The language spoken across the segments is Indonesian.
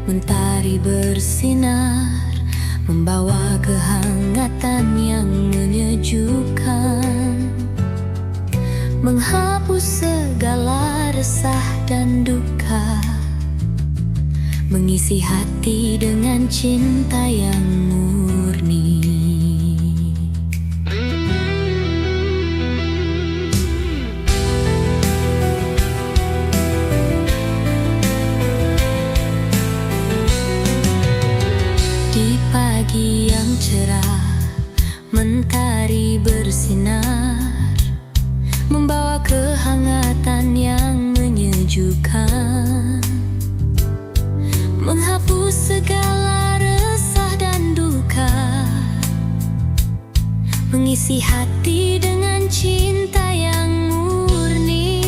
Mentari bersinar, membawa kehangatan yang menyejukkan, menghapus segala resah dan duka, mengisi hati dengan cinta yang murni. Di pagi yang cerah, mentari bersinar, membawa kehangatan yang menyejukkan, menghapus segala resah dan duka, mengisi hati dengan cinta yang murni.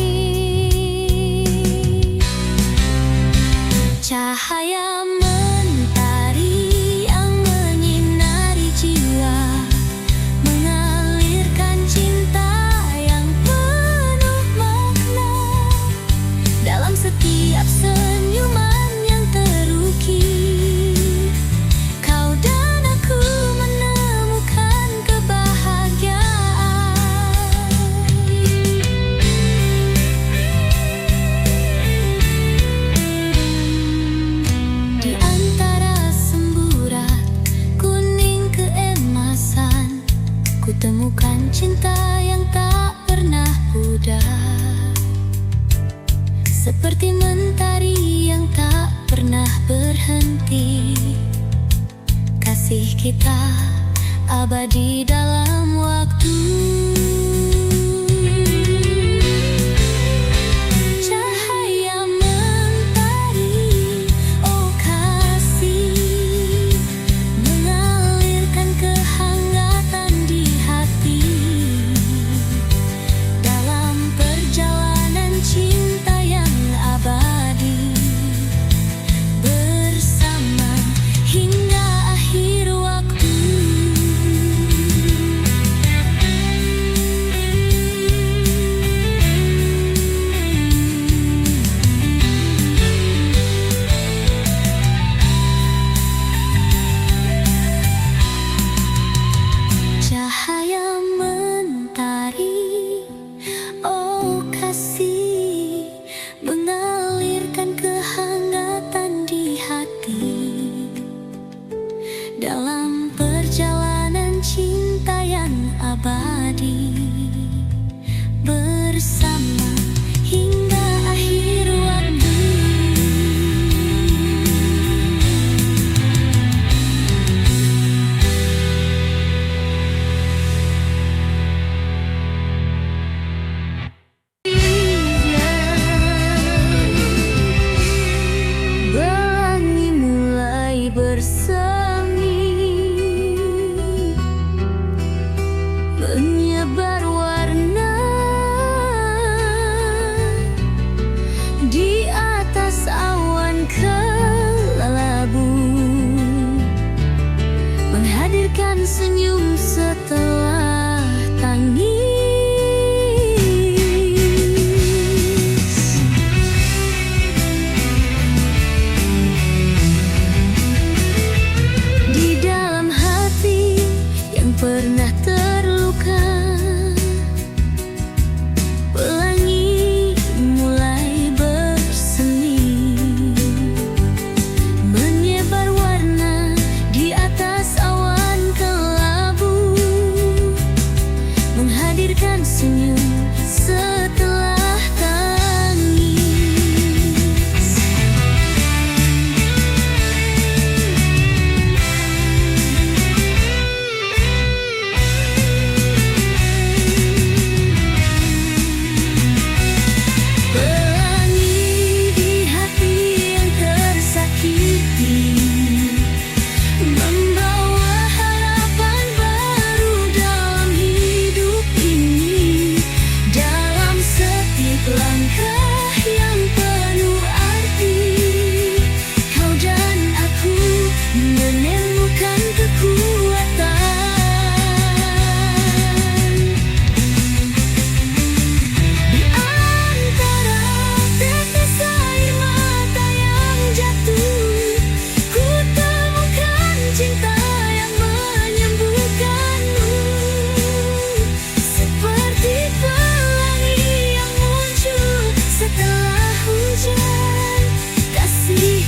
Cahaya mentari yang menyinari jiwa, mengalirkan cinta yang penuh makna dalam setiap senyuman yang terukir. Kau dan aku menemukan kebahagiaan di antara semburat kuning keemasan. Ku temukan cinta yang tak pernah pudar, seperti mentari yang tak pernah berhenti. Kasih kita abadi dalam waktu. Cahaya mentari, oh kasih, mengalirkan kehangatan di hati dalam perjalanan cinta yang abadi, bersama hingga akhir waktu.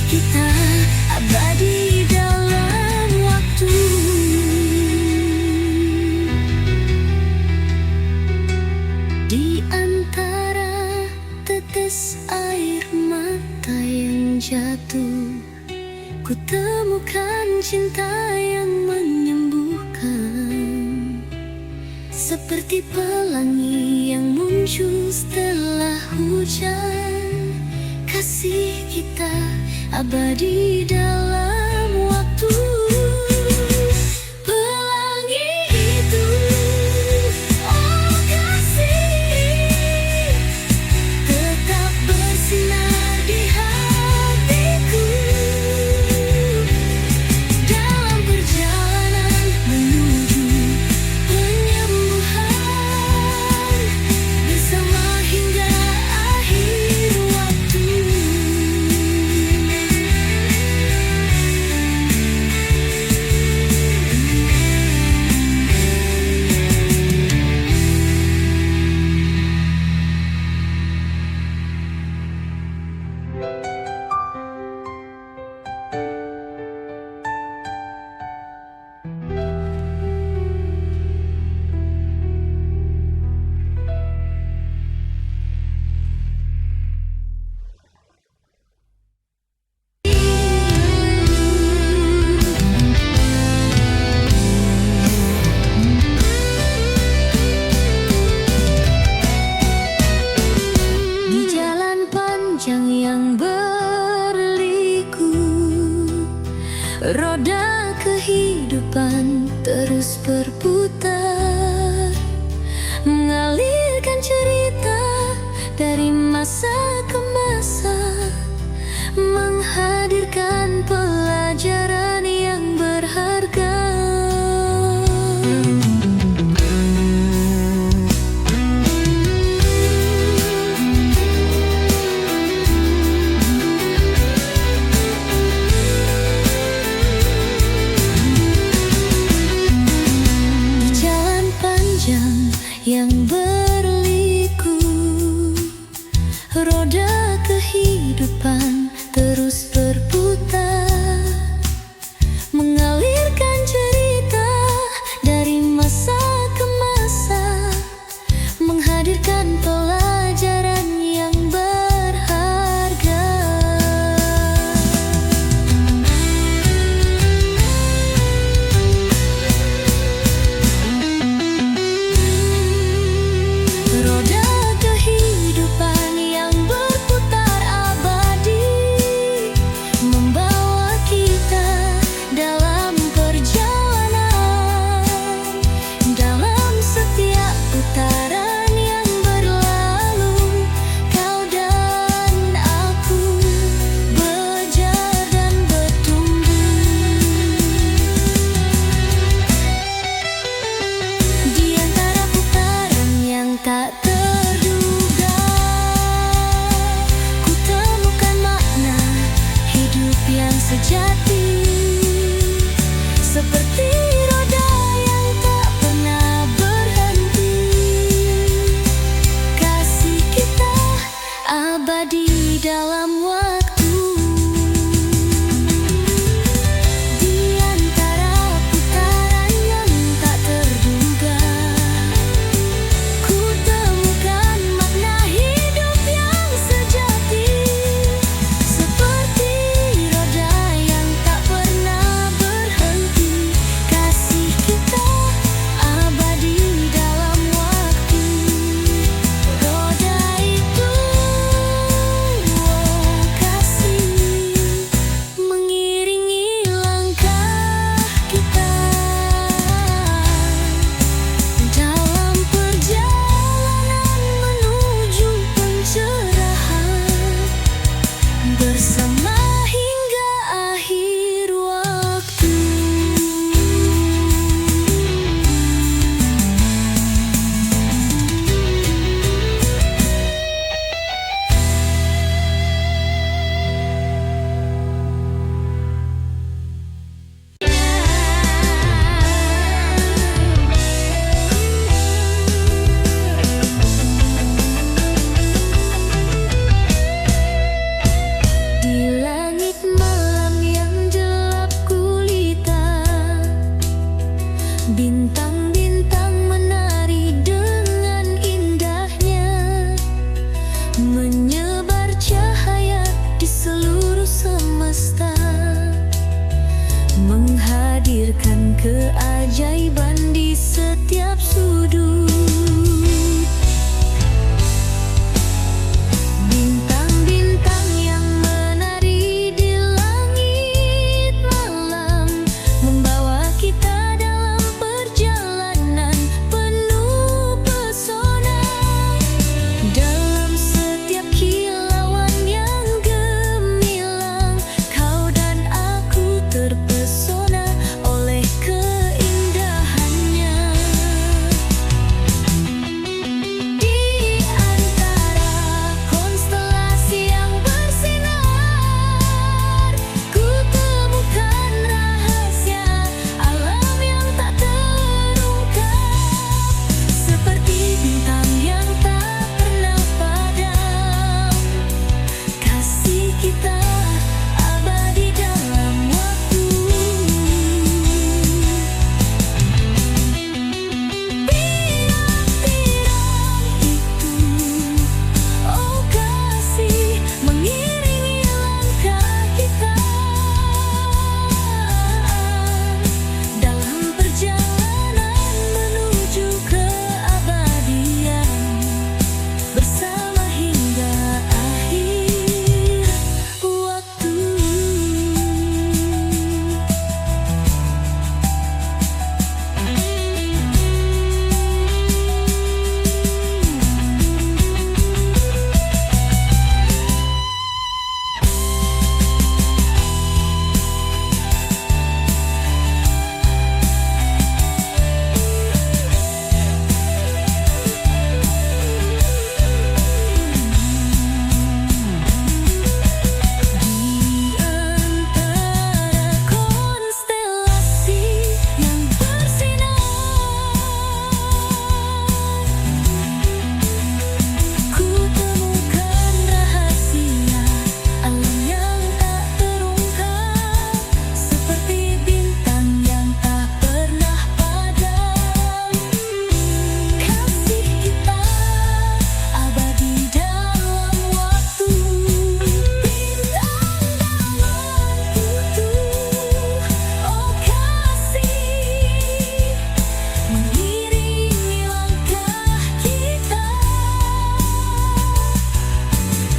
kita abadi dalam waktu. Di antara tetes air mata yang jatuh, ku temukan cinta yang menyembuhkan, seperti pelangi yang muncul setelah hujan. Kasih kita abadi dalam waktu. Pelangi itu, oh kasih, tetap bersinar di hatiku. Dalam perjalanan menuju penyembuhan, bersama hingga akhir waktu. Di jalan panjang yang berliku, roda kehidupan terus berputar, mengalirkan cerita dari masa ke masa, menghadirkan pelajaran yang berharga. Di jalan panjang yang berliku, roda kehidupan terus berputar, mengalirkan cerita dari masa ke masa, menghadirkan pelajaran yang berharga. Roda kehidupan yang berputar abadi, membawa kita dalam perjalanan. Dalam setiap putaran yang berlalu, kau dan aku belajar dan bertumbuh. Di antara putaran yang tak terduga, ku temukan makna hidup yang sejati, seperti roda yang tak pernah berhenti. Kasih kita abadi dalam waktu. Di antara putaran yang tak terduga, ku temukan makna hidup yang sejati, seperti roda yang tak pernah berhenti. keajaiban di setiap sudut. Bintang-bintang yang menari di langit malam membawa kita dalam perjalanan penuh pesona. Dalam setiap kilauan yang gemilang, kau dan aku terpesona oleh keindahannya. Di antara konstelasi yang bersinar, ku temukan rahasia alam yang tak terungkap. Seperti bintang yang tak pernah padam, kasih kita abadi dalam waktu. Tiram-tiram itu, oh kasih, mengiringi langkah kita dalam perjalanan menuju keabadian, bersama hingga akhir waktu. Di antara konstelasi yang bersinar, ku temukan rahasia alam yang tak terungkap. Seperti bintang yang tak pernah padam, kasih kita abadi dalam waktu. Bintang dalam utuh, oh kasih, mengiringi langkah kita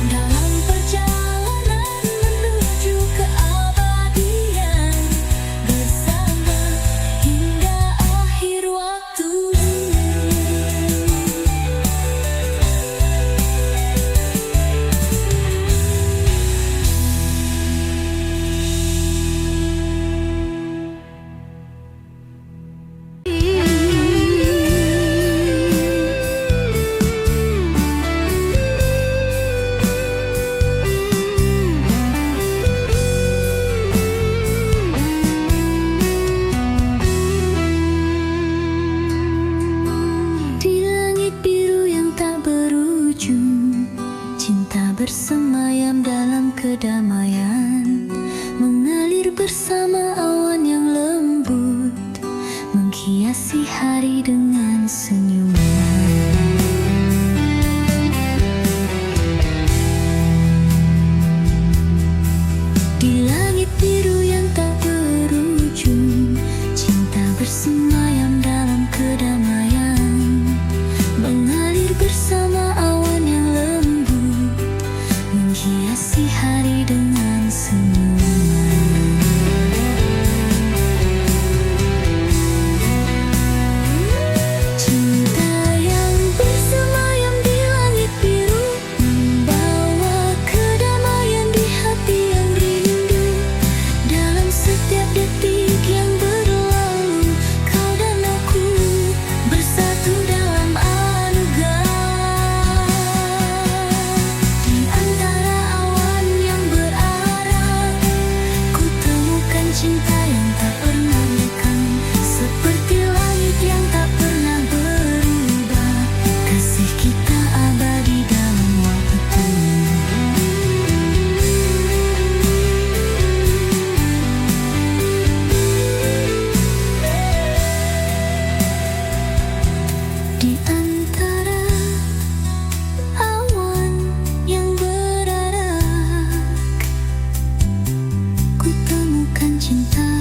dalam perjalanan menuju keabadian, bersama hingga akhir waktu. Di langit biru yang tak berujung, cinta bersemayam dalam kedamaian, mengalir bersama awan yang lembut, menghiasi hari dengan senyuman. Di langit biru yang tak berujung, cinta bersemayam dalam kedamaian, mengalir bersama awan yang lembut, menghiasi hari dengan senyuman. Cinta yang bersemayam di langit biru, membawa kedamaian di hati yang rindu. Dalam setiap detik yang berlalu, kau dan aku bersatu dalam anugerah. Di antara awan yang berarah, ku temukan cinta yang tak pernah lekang. Seperti langit yang tak pernah berubah, kasih kita abadi dalam waktu. Di antara awan yang berarak, ku temukan cinta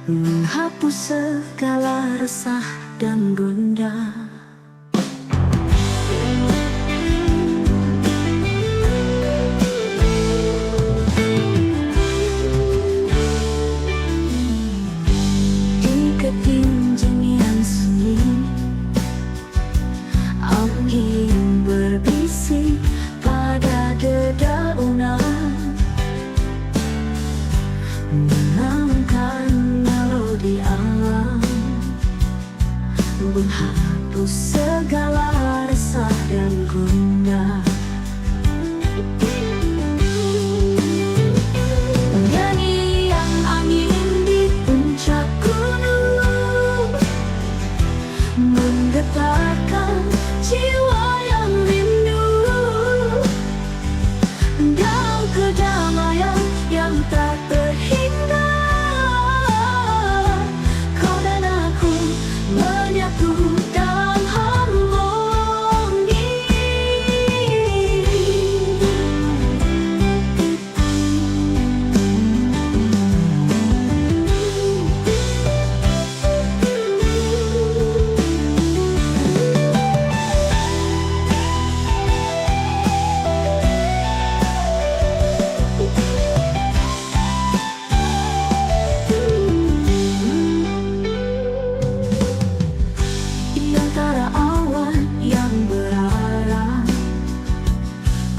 menghapus segala resah dan gundah. Di ketinggian sunyi, angin berbisik pada dedaunan, menangkan melodi alam, menghapus segala resah dan gundah. Nyanyian angin di puncak gunung menggetarkan jiwa yang rindu, dan kedamaian yang tak terhingga. Kau dan aku menyatu dalam harmoni. Di antara awan yang berarah,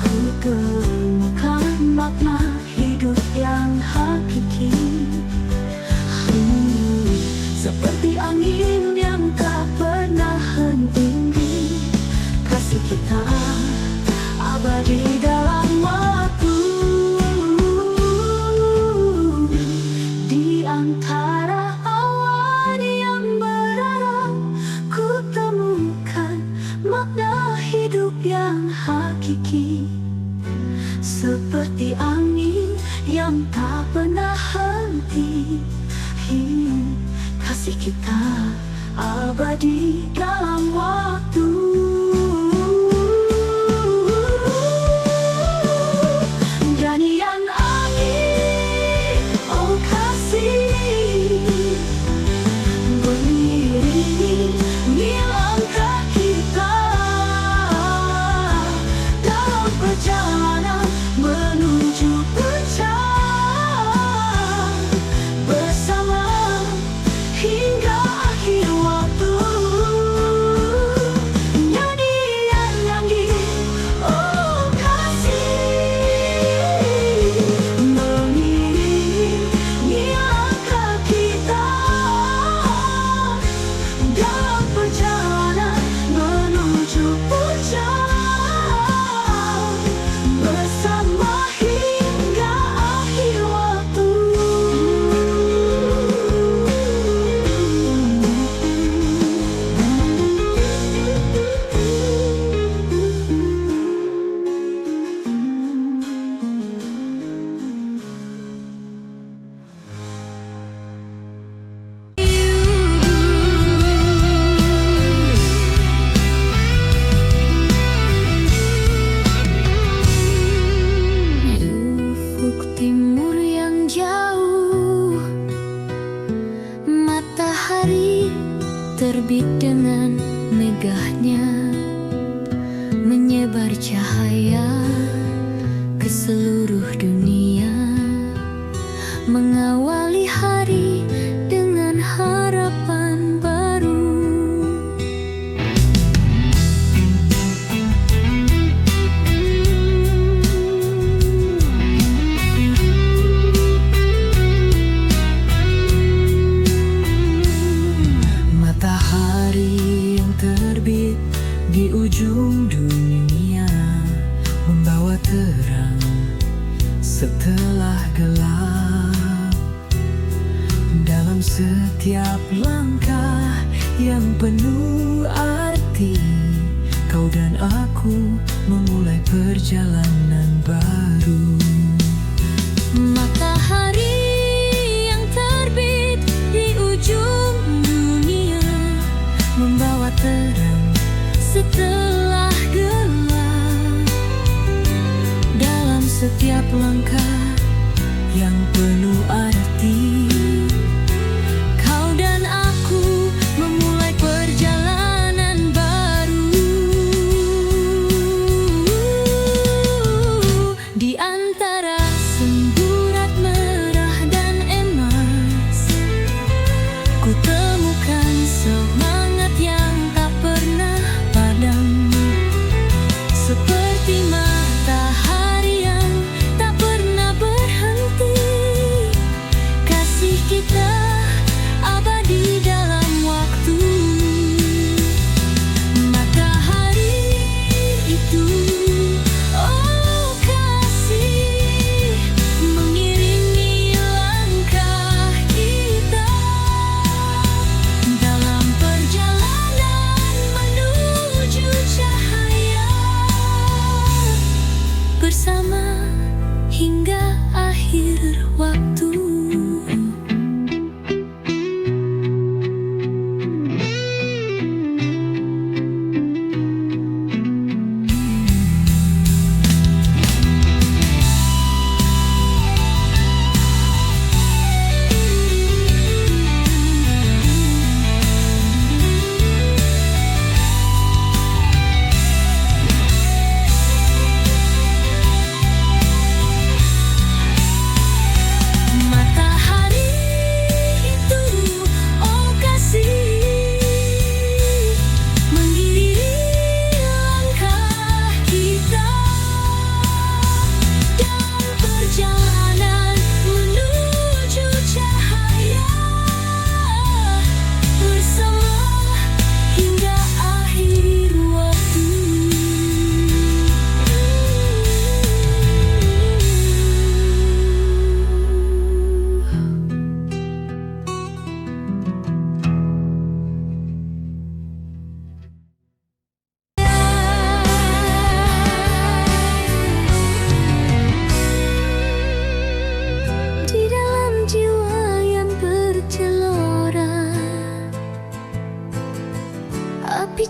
ku temukan makna hidup yang hakiki. Seperti angin yang tak pernah henti, kasih kita abadi dalam waktu. Di antara awan yang berarah, ku temukan makna hidup yang hakiki. Seperti angin yang tak pernah henti, kasih kita abadi dalam waktu. Nyanyian angin, oh kasih, mengiringi langkah kita dalam perjalanan menuju puncak bersama hingga akhir waktu. Nyanyian angin, oh kasih, mengiringi langkah kita dalam perjalanan menuju puncak bersama hingga akhir waktu. Ufuk timur yang jauh, matahari terbit dengan megahnya, menyebar cahaya ke seluruh dunia, mengawali hari dengan harapan baru. Matahari yang terbit di ujung dunia membawa terang setelah gelap. Dalam setiap langkah yang penuh arti, kau dan aku memulai perjalanan baru. Matahari yang terbit di ujung dunia membawa terang setelah gelap. Dalam setiap langkah yang penuh arti,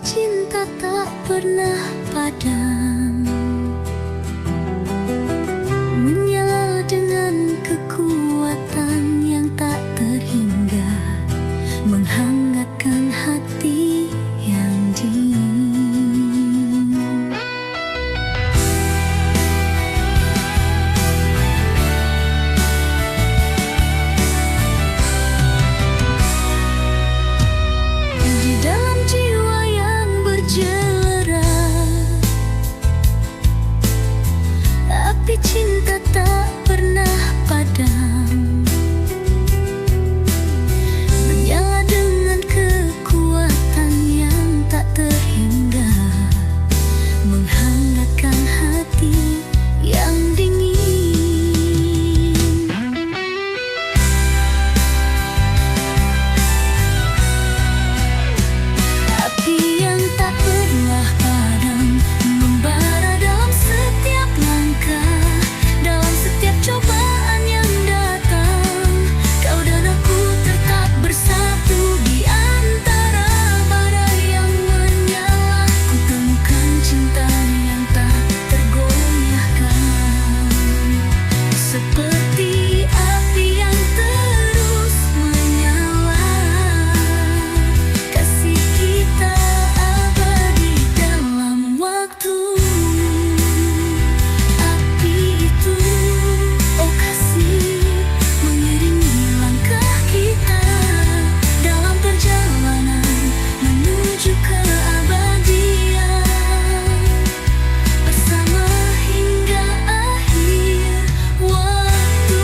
cinta tak pernah padam, menyala dengan kekuatan yang tak terhingga, menghangatkan hati yang dingin. Di dalam jiwa yang berjelera, api cinta tak pernah padam, menyala dengan kekuatan yang tak terhingga, menghangatkan hati yang dingin. Api yang tak pernah padam, membara dalam setiap langkah, dalam setiap cobaan yang datang. Kau dan aku tetap bersatu di antara badai yang menyala. Ku temukan cinta yang tak tergoyahkan, seperti api yang terus menyala. Kasih kita abadi dalam waktu. Api itu, oh kasih, mengiringi langkah kita dalam perjalanan menuju keabadian, bersama hingga akhir waktu.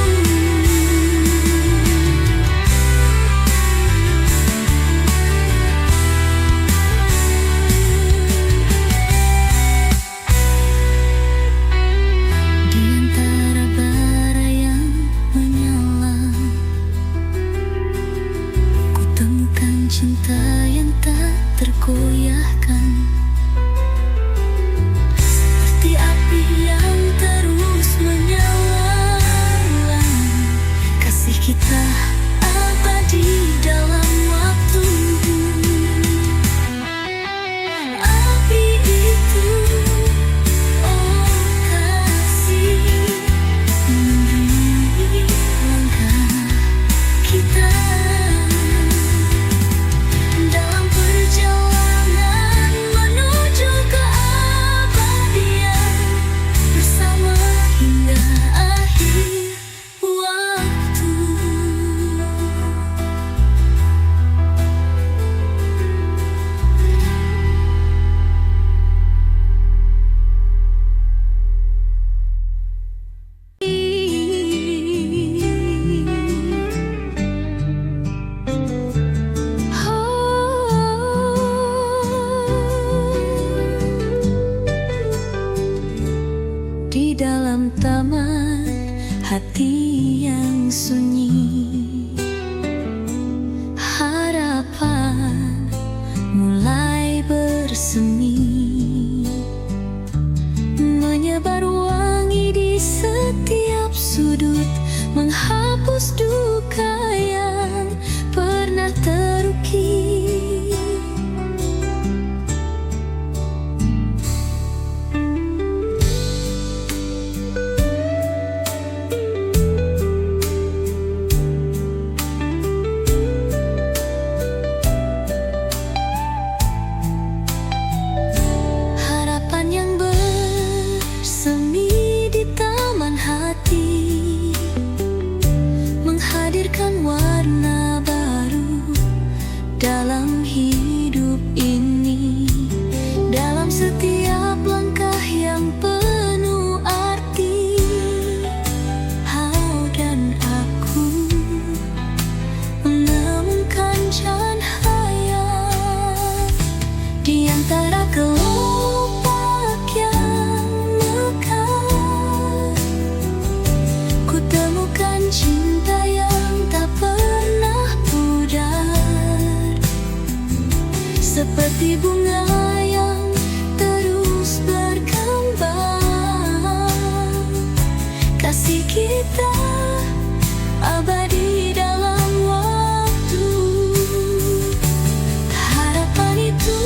Di antara bara yang menyala, ku temukan cinta yang tak tergoyahkan, seperti api yang terus menyala. Kasih kita abadi dalam waktu. Api itu, oh kasih, mengiringi langkah kita dalam perjalanan menuju keabadian, bersama hingga akhir waktu. Di dalam taman hati yang sunyi, harapan mulai bersemi, menyebar wangi di setiap sudut, menghapus duka yang pernah terukir. Harapan yang bersemi di taman hati, menghadirkan warna baru dalam hidup ini, dalam setiap langkah yang penuh arti. Kau dan aku menemukan cahaya di antara kelopak yang mekar. Ku temukan cinta yang tak pernah pudar, seperti bunga yang terus berkembang. Kasih kita abadi dalam waktu. Harapan itu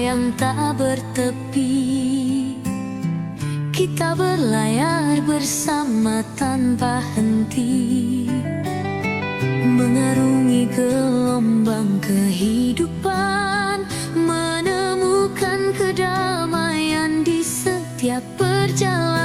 yang tak bertepi. Kita berlayar bersama tanpa henti, mengarungi gelombang kehidupan, menemukan kedamaian di setiap perjalanan.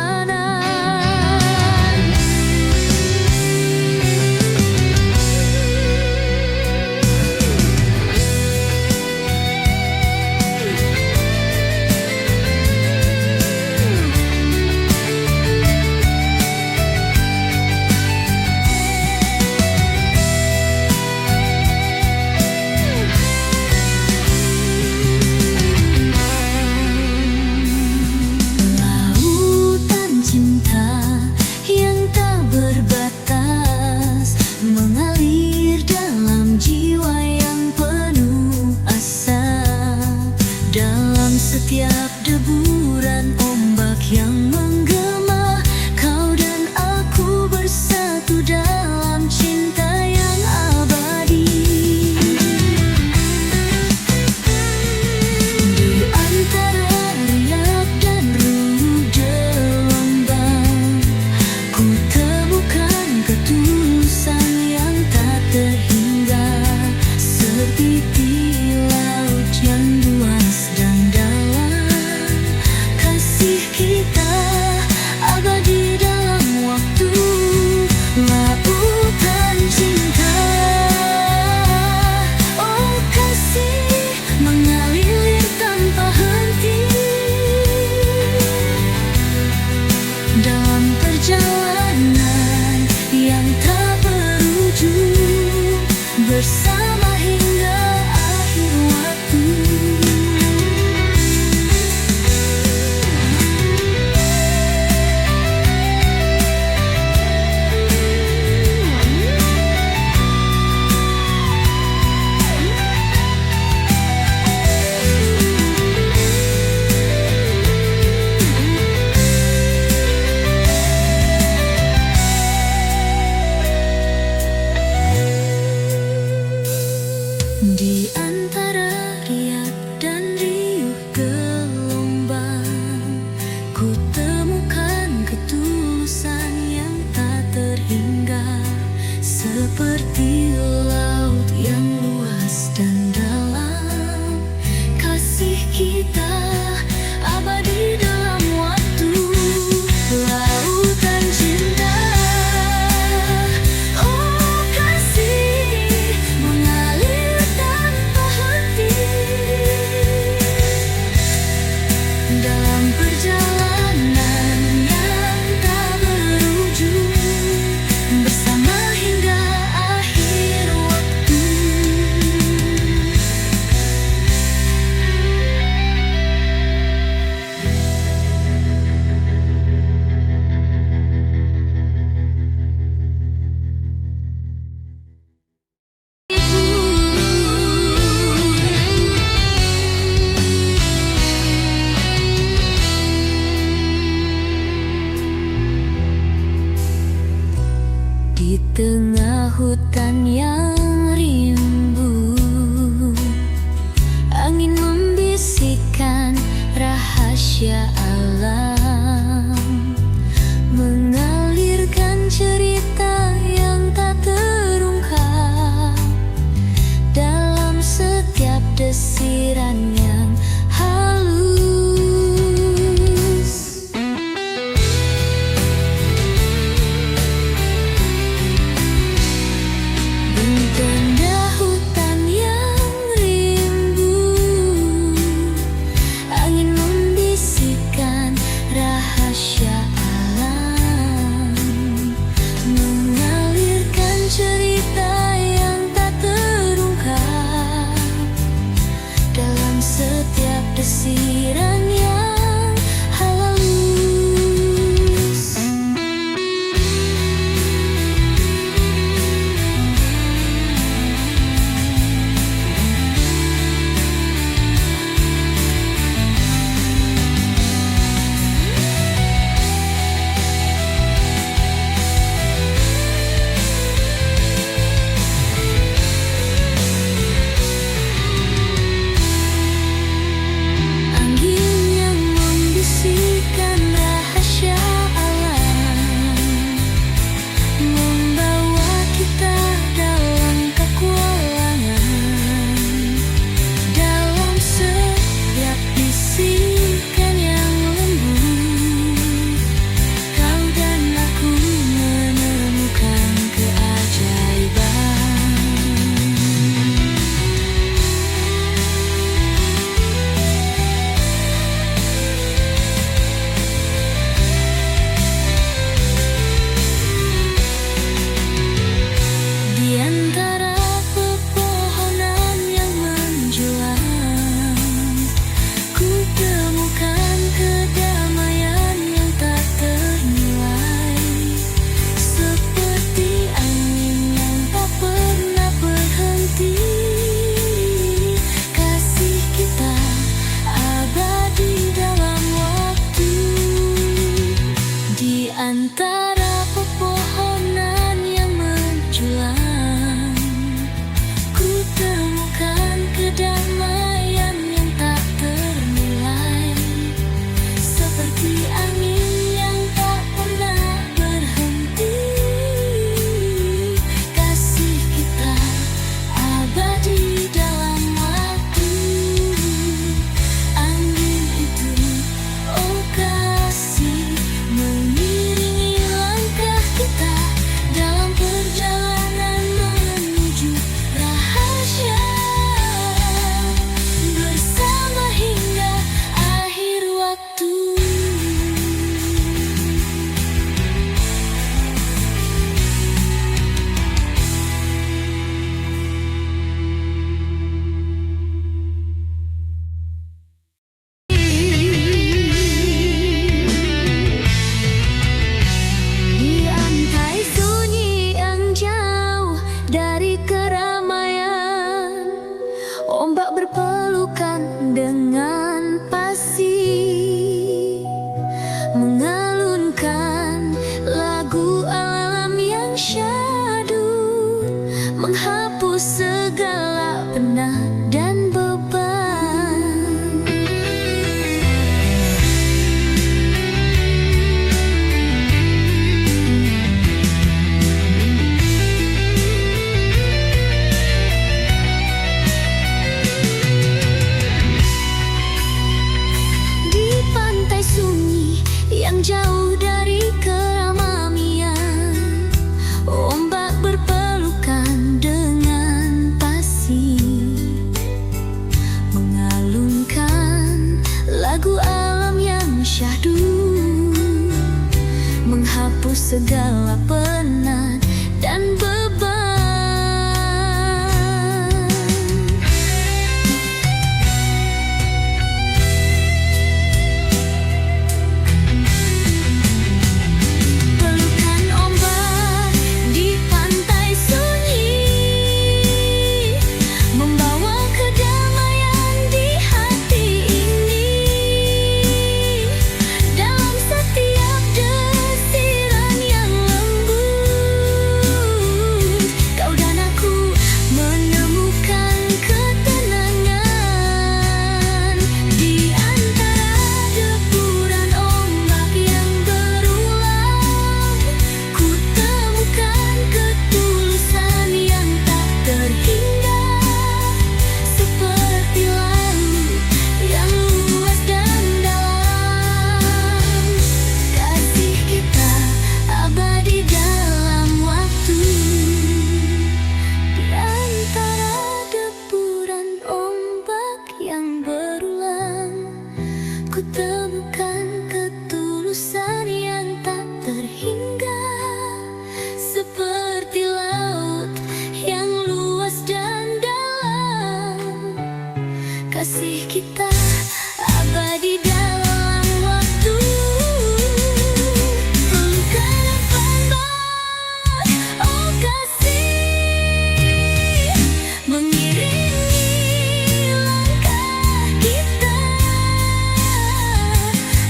Setiap deburan ombak yang menggema, kau dan aku bersatu dalam cinta yang abadi. Di antara riak dan ruh gelombang, ku temukan ketulusan yang tak terhingga, seperti laut yang luas dan bersama hingga akhir waktu. Di antara riak dan riuh gelombang, ku temukan ketulusan yang tak terhingga, seperti laut yang luas dan dalam. Kasih kita abadi dalam waktu, lautan cinta. Dalam perjalanan yang tak berujung, bersama hingga akhir waktu. Di tengah hutan yang rimbun, angin membisikkan rahasia alam, mengalirkan cerita yang tak terungkap dalam setiap desiran yang halus. Tanda hutan yang rimbun, angin membisikkan rahasia alam, mengalirkan cerita yang tak terungkap dalam menghapus segala penat dan beban. Pelukan ombak di pantai sunyi membawa kedamaian di hati ini. Dalam setiap desiran yang lembut, kau dan aku menemukan ketenangan. Di antara deburan ombak yang berulang, ku temukan ketulusan yang tak terhingga. Seperti laut yang luas dan dalam, kasih kita abadi dalam waktu. Di antara deburan ombak yang berulang, ku temukan ketulusan yang tak terhingga. Seperti laut yang luas dan dalam, kasih kita abadi dalam waktu. Pelukan ombak, oh kasih, mengiringi langkah kita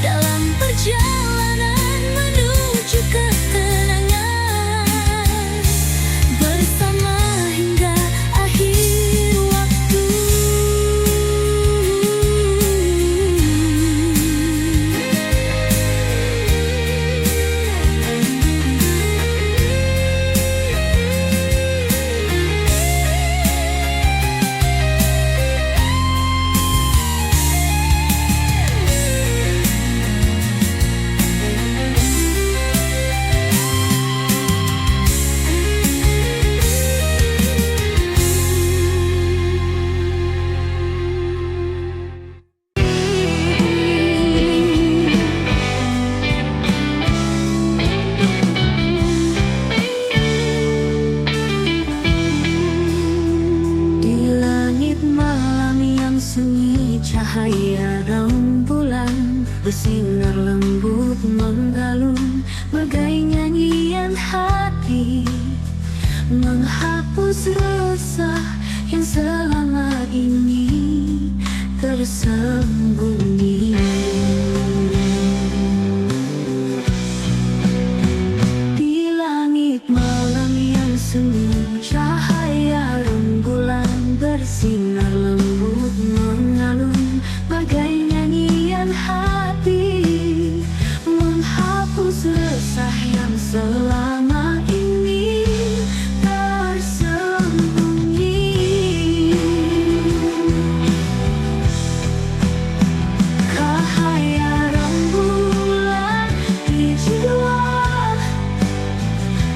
dalam perjalanan menuju ketenangan, bersama hingga akhir waktu. Di langit malam yang sunyi, cahaya rembulan bersinar lembut mengalun, bagai nyanyian hati, menghapus resah yang selama ini tersembunyi. Di langit malam yang sunyi, cahaya rembulan bersinar lembut mengalun, bagai nyanyian hati, menghapus resah yang selama ini tersembunyi. Cahaya rembulan di jiwa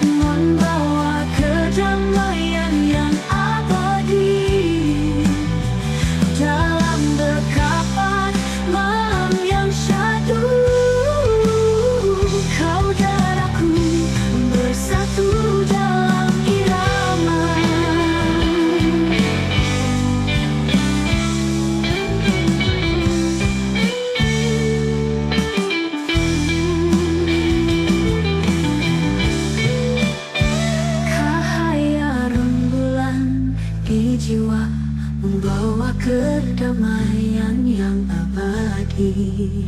membawa kedamaian yang abadi dalam dekapan malam yang syahdu. Kau dan aku bersatu dalam irama. Cahaya rembulan di jiwa membawa kedamaian yang abadi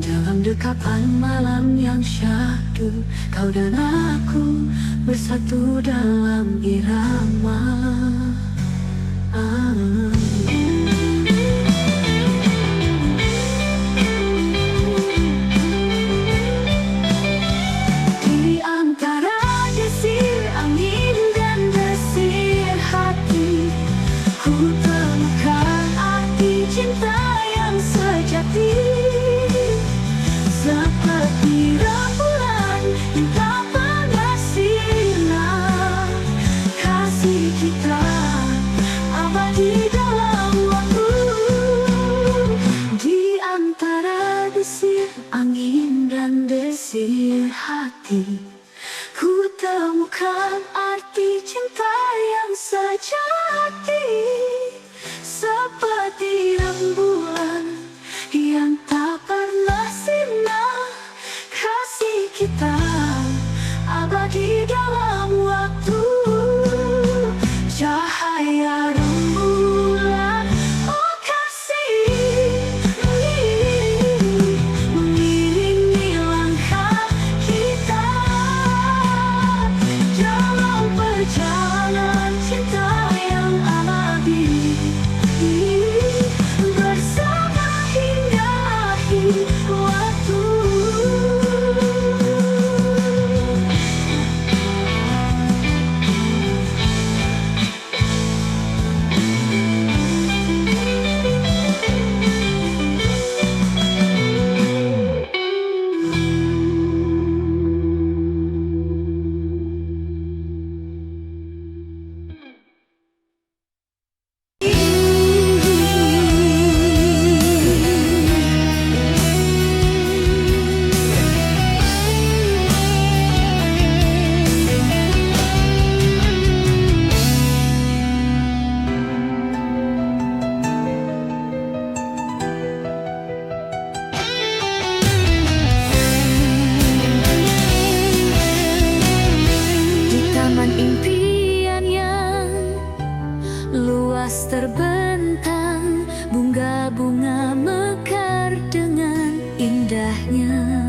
dalam dekapan malam yang syahdu. Kau dan aku bersatu dalam irama. Di antara desir angin dan desir hati, ku temukan arti cinta yang sejati. Seperti rembulan yang tak pernah sirna, kasih kita abadi dalam waktu. Di antara desir angin dan desir hati, luas terbentang, bunga-bunga mekar dengan indahnya,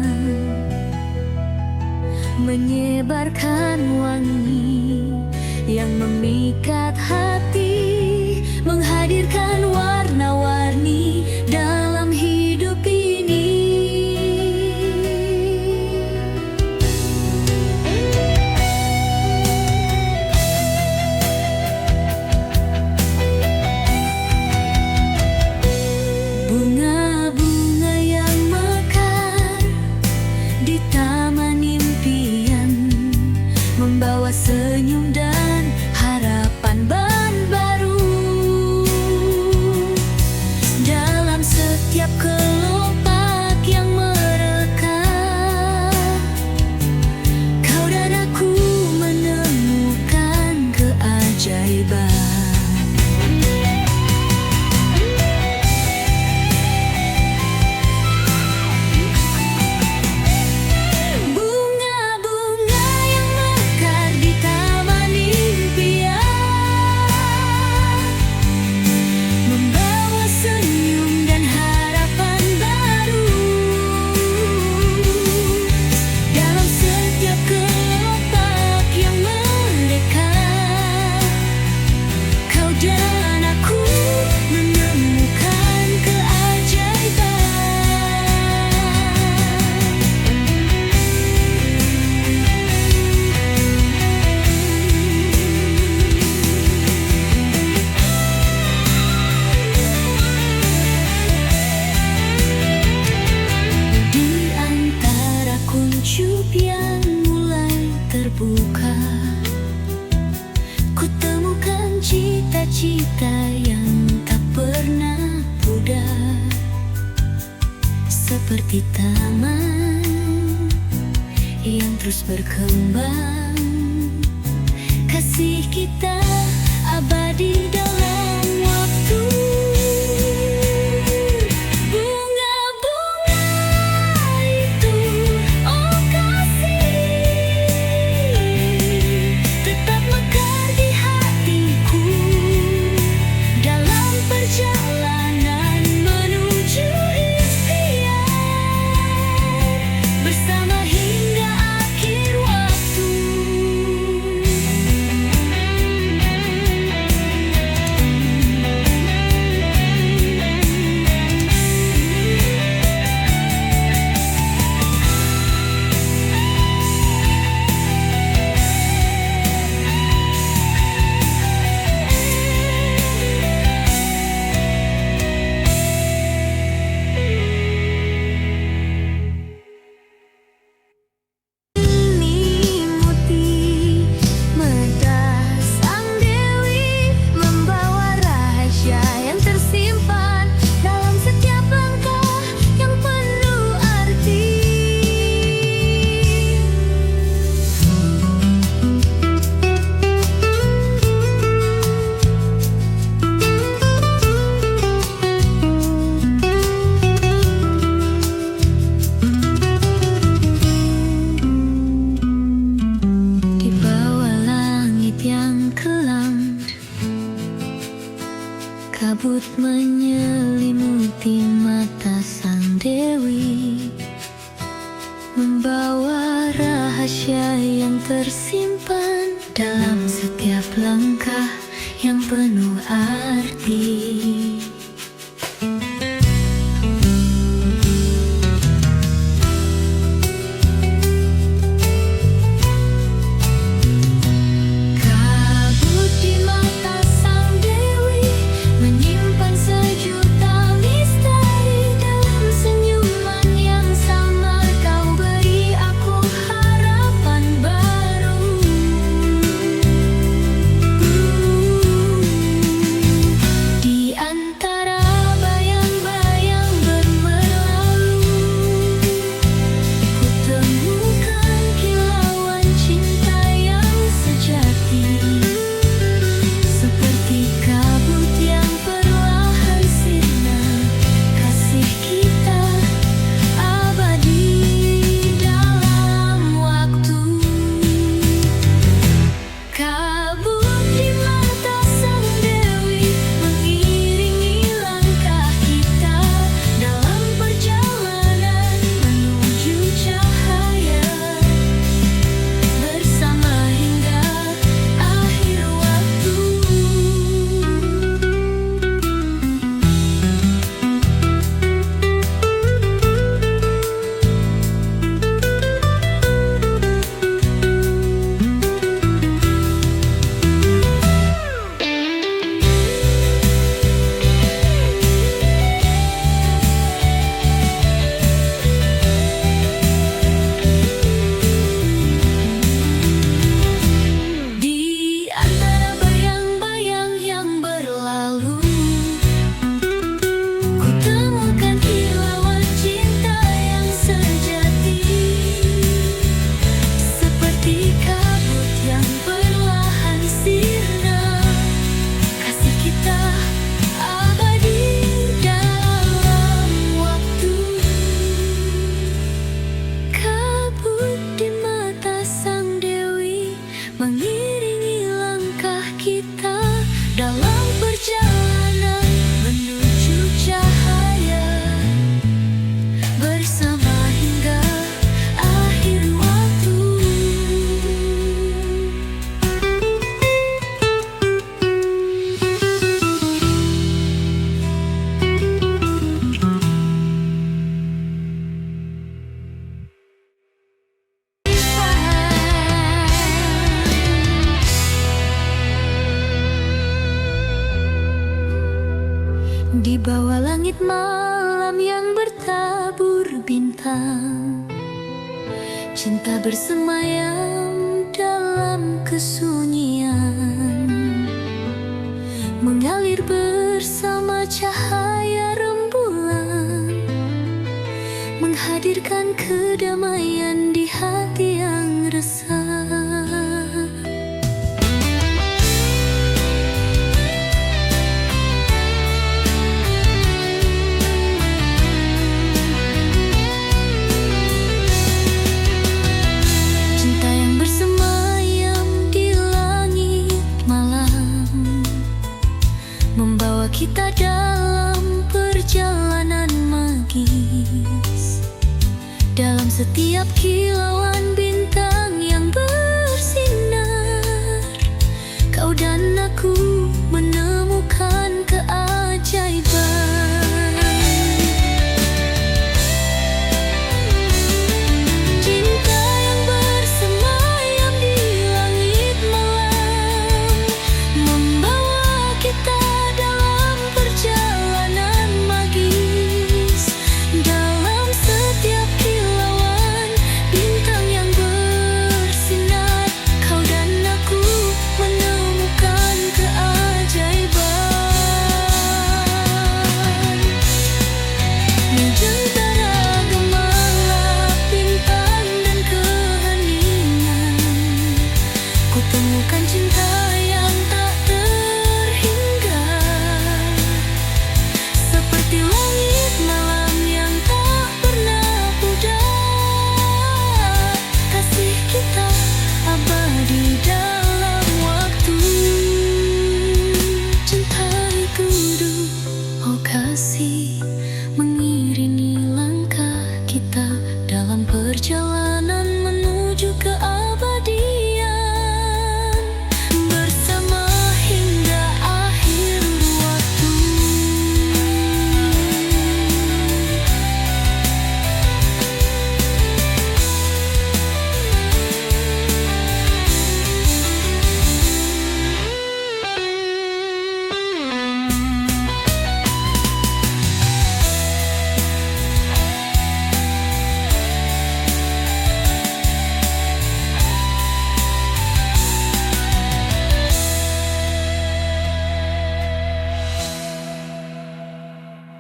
menyebarkan wangi yang memikat hati, menghadirkan warna-warni dalam hidup ini. Bunga-bunga yang mekar di taman impian, membawa senyum dan harapan baru. Dalam setiap kelopak yang mereka, kau dan aku menemukan keajaiban. Yang mulai terbuka, ku temukan cita-cita yang tak pernah pudar. Seperti taman yang terus berkembang, kasih kita abadi dalam waktu. Kabut menyelimuti mata sang dewi, membawa rahasia yang tersimpan dalam setiap langkah yang penuh arti. Di bawah langit malam yang bertabur bintang, cinta bersemayam dalam kesunyian, mengalir bersama cahaya rembulan, menghadirkan kedamaian di hati yang resah. Membawa kita dalam perjalanan magis, dalam setiap kilauan bintang yang bersinar. Kau dan aku menemukan keajaiban. Cinta yang bersemayam di langit malam, membawa kita temukan cinta yang tak terhingga, seperti langit malam yang tak pernah pudar. Kasih kita abadi dalam waktu. Cintaiku dulu, oh kasih, mengiringi langkah kita dalam perjalanan menuju ke abadi.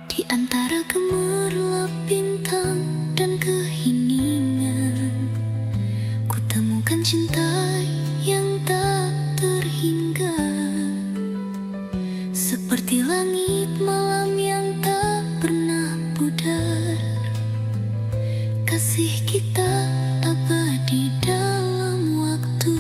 Di antara gemerlap bintang dan keheningan, ku temukan cinta yang tak terhingga, seperti langit malam yang tak pernah pudar. Kasih kita abadi dalam waktu.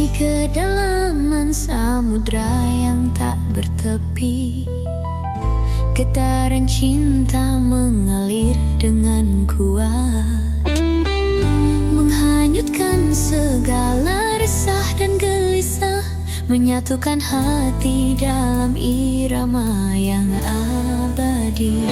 Di kedalaman samudra yang tak bertepi, getaran cinta mengalir dengan kuat, menghanyutkan segala resah dan gelisah, menyatukan hati dalam irama yang abadi.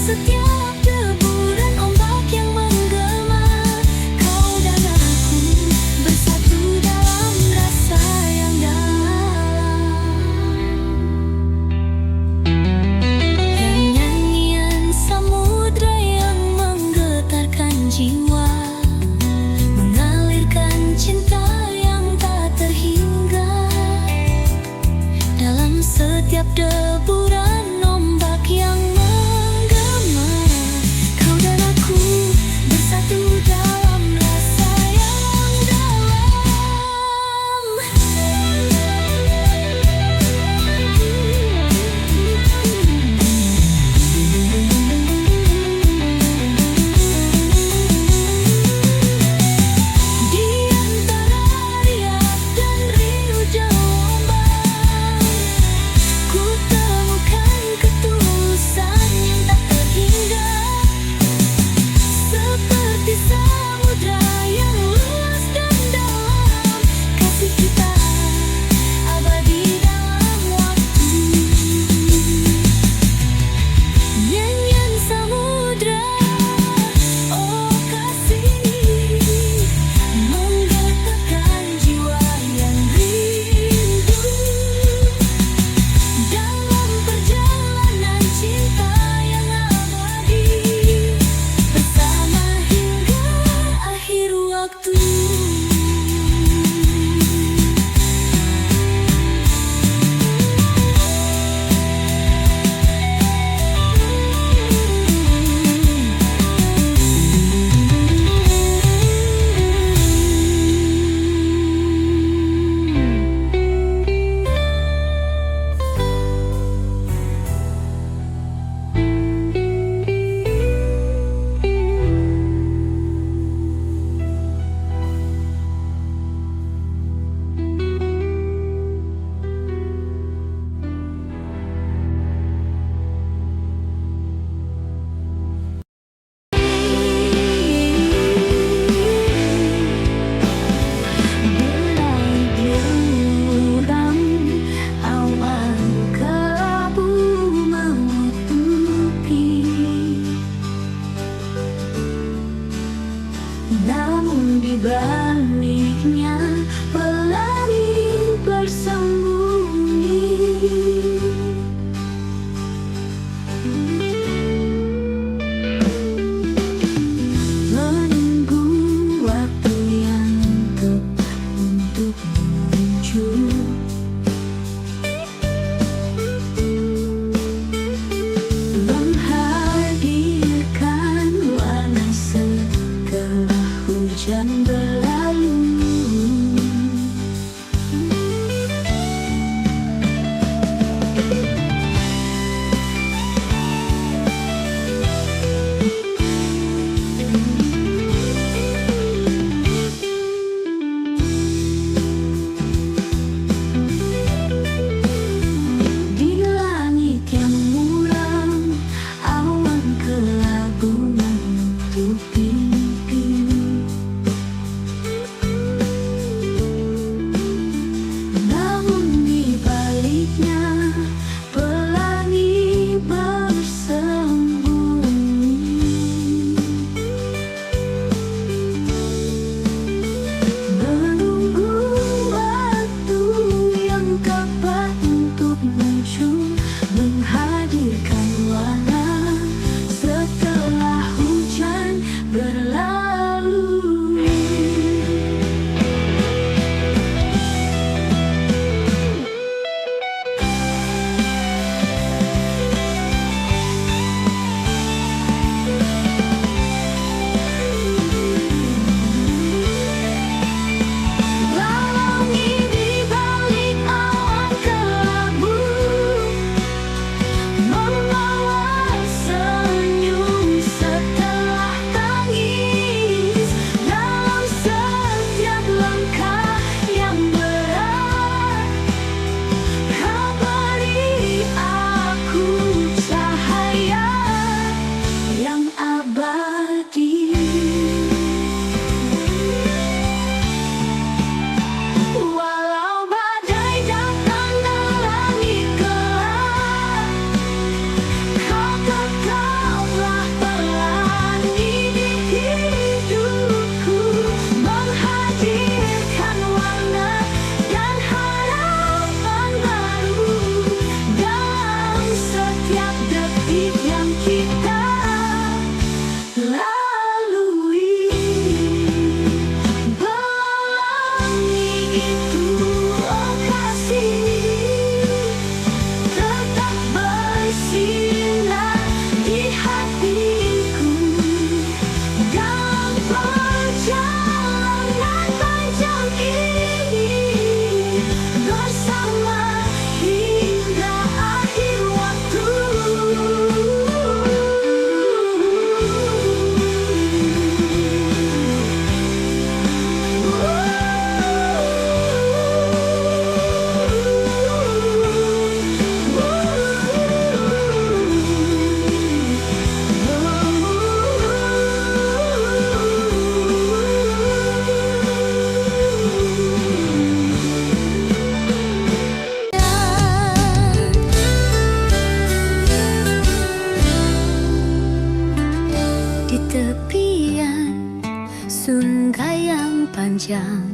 Setiap deburan ombak yang panjang.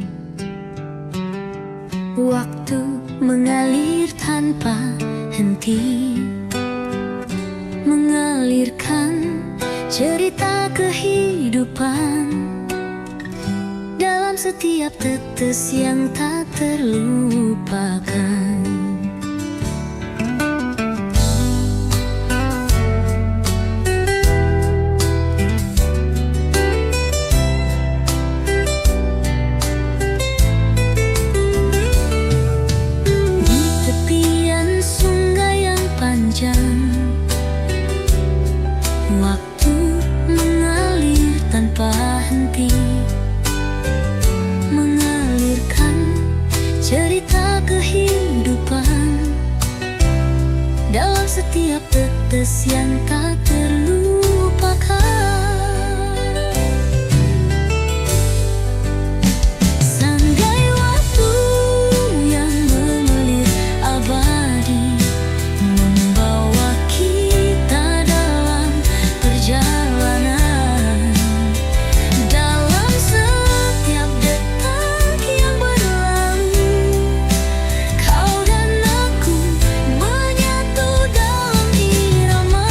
Waktu mengalir tanpa henti, mengalirkan cerita kehidupan dalam setiap tetes yang tak terlupakan. Waktu mengalir tanpa henti, mengalirkan cerita kehidupan dalam setiap tetes yang tak terlupakan. Sanggai waktu yang mengalir abadi, membawa kita dalam perjalanan. Dalam setiap detak yang berlalu, kau dan aku menyatu dalam irama.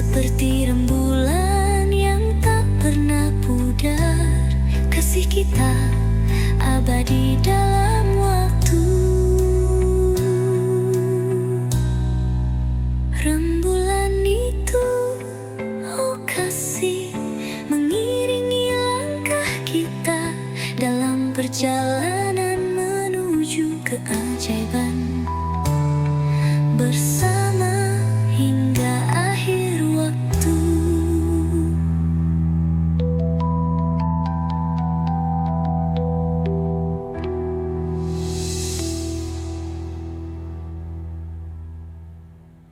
seperti rembulan